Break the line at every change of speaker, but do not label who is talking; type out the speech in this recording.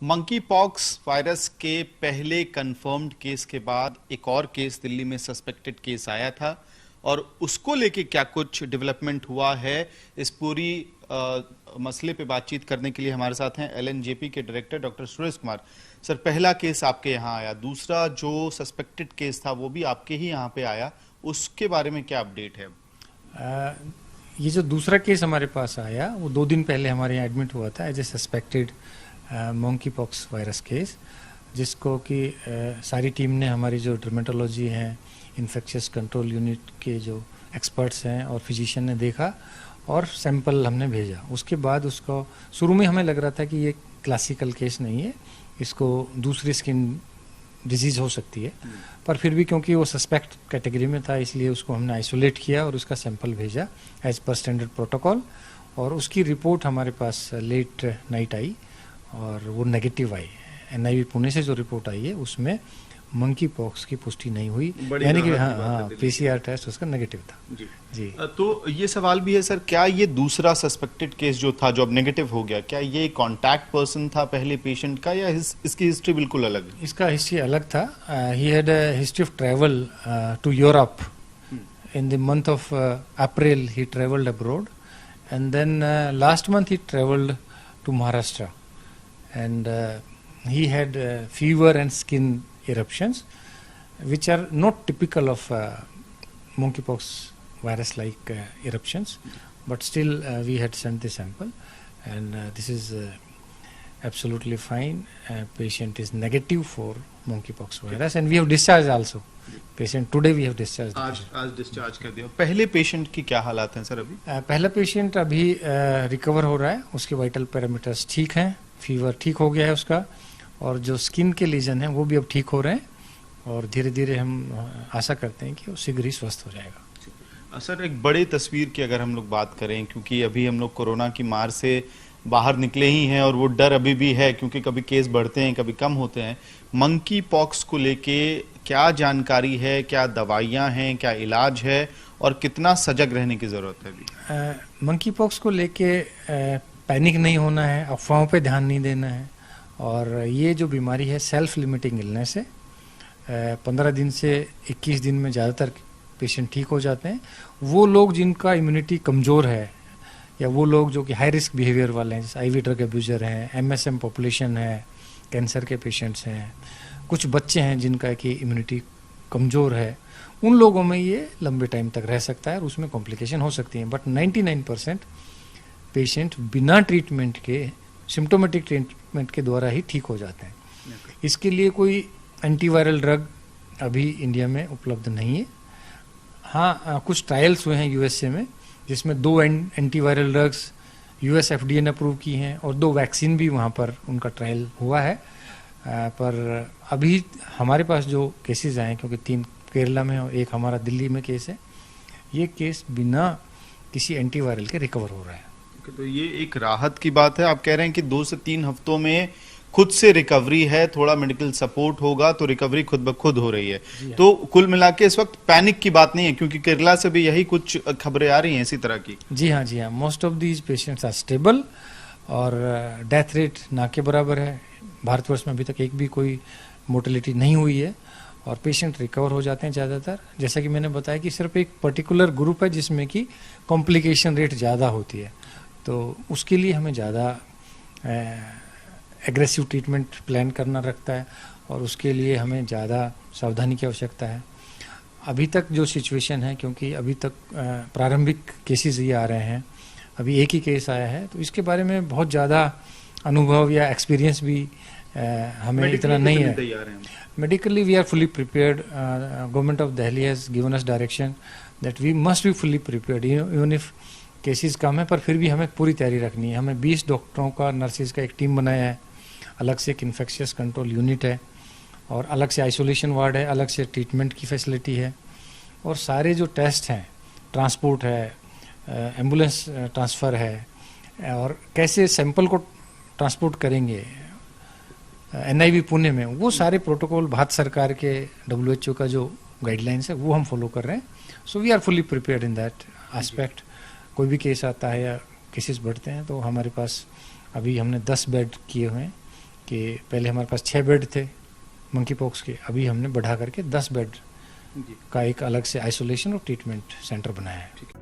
Monkey pox virus के पहले confirmed case के बाद एक और केस दिल्ली में सस्पेक्टेड केस आया था और उसको लेके क्या कुछ डेवलपमेंट हुआ है, इस पूरी मसले पे बातचीत करने के लिए हमारे साथ हैं एलएनजेपी के director doctor Suresh Kumar. Sir, पहला केस आपके यहाँ आया, दूसरा जो सस्पेक्टेड केस था वो भी आपके ही यहाँ पे आया, उसके बारे में क्या अपडेट है?
ये जो दूसरा केस हमारे पास आया वो 2 दिन पहले हमारे यहाँ एडमिट हुआ था as a suspected monkeypox virus case, जिसको कि सारी टीम ने, हमारी जो डर्मेटोलॉजी हैं, इन्फेक्शियस कंट्रोल यूनिट के जो एक्सपर्ट्स हैं और फिजिशियन ने देखा और सैंपल हमने भेजा। उसके बाद उसको शुरू में हमें लग रहा था कि ये क्लासिकल केस नहीं है, इसको दूसरी स्किन डिजीज हो सकती है, पर फिर भी क्योंकि वो सस्पेक्ट कैटेगरी में था इसलिए उसको हमने आइसोलेट किया और उसका सैंपल भेजा एज पर स्टैंडर्ड प्रोटोकॉल, और उसकी रिपोर्ट हमारे पास लेट नाइट आई और वो नेगेटिव आई। एनआईवी पुणे से जो रिपोर्ट आई है उसमें मंकी पॉक्स की पुष्टि नहीं हुई, यानी कि हाँ पीसीआर टेस्ट उसका नेगेटिव था। जी
तो ये सवाल भी है सर, क्या ये दूसरा सस्पेक्टेड केस जो था, जो अब नेगेटिव हो गया, क्या ये कांटेक्ट पर्सन था पहले पेशेंट का या इसकी हिस्ट्री बिल्कुल अलग है?
इसका हिस्ट्री अलग था। He had a history of travel to Europe in the month of April. He traveled abroad, and then last month he traveled to Maharashtra, and he had fever and skin eruptions which are not typical of monkeypox virus like eruptions, but still we had sent the sample, and this is absolutely fine. Patient is negative for monkeypox virus, and we have discharged also patient today. We have discharged
आज discharge कर दिया। पहले patient की क्या हालात हैं sir अभी?
पहला पेशेंट अभी रिकवर हो रहा है, उसके वाइटल पैरामीटर्स ठीक हैं, फीवर ठीक हो गया है उसका, और जो स्किन के लीजन हैं वो भी अब ठीक हो रहे हैं, और धीरे धीरे हम आशा करते हैं कि वो शीघ्र ही स्वस्थ हो जाएगा।
सर, एक बड़ी तस्वीर की अगर हम लोग बात करें, क्योंकि अभी हम लोग कोरोना की मार से बाहर निकले ही हैं और वो डर अभी भी है, क्योंकि कभी केस बढ़ते हैं कभी कम होते हैं। मंकी पॉक्स को लेके क्या जानकारी है, क्या दवाइयाँ हैं, क्या इलाज है और कितना सजग रहने की जरूरत है अभी?
मंकी पॉक्स को लेके पैनिक नहीं होना है, अफवाहों पे ध्यान नहीं देना है, और ये जो बीमारी है सेल्फ लिमिटिंग इलनेस है। 15 दिन से 21 दिन में ज़्यादातर पेशेंट ठीक हो जाते हैं। वो लोग जिनका इम्यूनिटी कमज़ोर है या वो लोग जो कि हाई रिस्क बिहेवियर वाले हैं, जैसे आईवी ड्रग अब्यूज़र हैं, एमएसएम पॉपुलेशन है, कैंसर के पेशेंट्स हैं, कुछ बच्चे हैं जिनका कि इम्यूनिटी कमज़ोर है, उन लोगों में ये लंबे टाइम तक रह सकता है और उसमें कॉम्प्लिकेशन हो सकती हैं। बट 99% पेशेंट बिना ट्रीटमेंट के, सिम्टोमेटिक ट्रीटमेंट के द्वारा ही ठीक हो जाते हैं। इसके लिए कोई एंटीवायरल ड्रग अभी इंडिया में उपलब्ध नहीं है। हाँ, कुछ ट्रायल्स हुए हैं यूएसए में, जिसमें 2 एंटीवायरल ड्रग्स यूएस एफडीए ने अप्रूव की हैं और 2 वैक्सीन भी वहाँ पर उनका ट्रायल हुआ है। पर अभी हमारे पास जो केसेस आए हैं, क्योंकि 3 केरला में और 1 हमारा दिल्ली में केस है, ये केस बिना किसी एंटीवायरल के रिकवर हो रहा है।
तो ये एक राहत की बात है। आप कह रहे हैं कि 2 से 3 हफ्तों में खुद से रिकवरी है, थोड़ा मेडिकल सपोर्ट होगा तो रिकवरी खुद ब खुद हो रही है। तो कुल मिला के इस वक्त पैनिक की बात नहीं है, क्योंकि केरला से भी यही कुछ खबरें आ रही हैं इसी तरह की।
जी हाँ, most of these patients are stable और डेथ रेट ना के बराबर है। भारतवर्ष में अभी तक एक भी कोई मोर्टेलिटी नहीं हुई है और पेशेंट रिकवर हो जाते हैं ज़्यादातर। जैसा कि मैंने बताया कि सिर्फ एक पर्टिकुलर ग्रुप है जिसमें कि कॉम्प्लिकेशन रेट ज़्यादा होती है, तो उसके लिए हमें ज़्यादा एग्रेसिव ट्रीटमेंट प्लान करना रखता है और उसके लिए हमें ज़्यादा सावधानी की आवश्यकता है। अभी तक जो सिचुएशन है, क्योंकि अभी तक प्रारंभिक केसेस ये आ रहे हैं, अभी एक ही केस आया है, तो इसके बारे में बहुत ज़्यादा अनुभव या एक्सपीरियंस भी हमें इतना नहीं है। Medically we are fully prepared. Government of Delhi has given us direction that we must be fully prepared even if cases कम है, पर फिर भी हमें पूरी तैयारी रखनी है। हमें 20 डॉक्टरों का, नर्सिस का एक टीम बनाया है, अलग से एक इन्फेक्शियस कंट्रोल यूनिट है और अलग से आइसोलेशन वार्ड है, अलग से ट्रीटमेंट की फैसिलिटी है, और सारे जो टेस्ट हैं, ट्रांसपोर्ट है, एम्बुलेंस ट्रांसफ़र है, और कैसे सैंपल को ट्रांसपोर्ट करेंगे एनआईवी पुणे में, वो सारे प्रोटोकॉल भारत सरकार के WHO का जो गाइडलाइंस है वो हम फॉलो कर रहे हैं। So we are fully prepared in that aspect. कोई भी केस आता है या केसेस बढ़ते हैं तो हमारे पास अभी हमने 10 बेड किए हुए हैं कि पहले हमारे पास 6 बेड थे मंकी पॉक्स के, अभी हमने बढ़ा करके 10 बेड का एक अलग से आइसोलेशन और ट्रीटमेंट सेंटर बनाया है।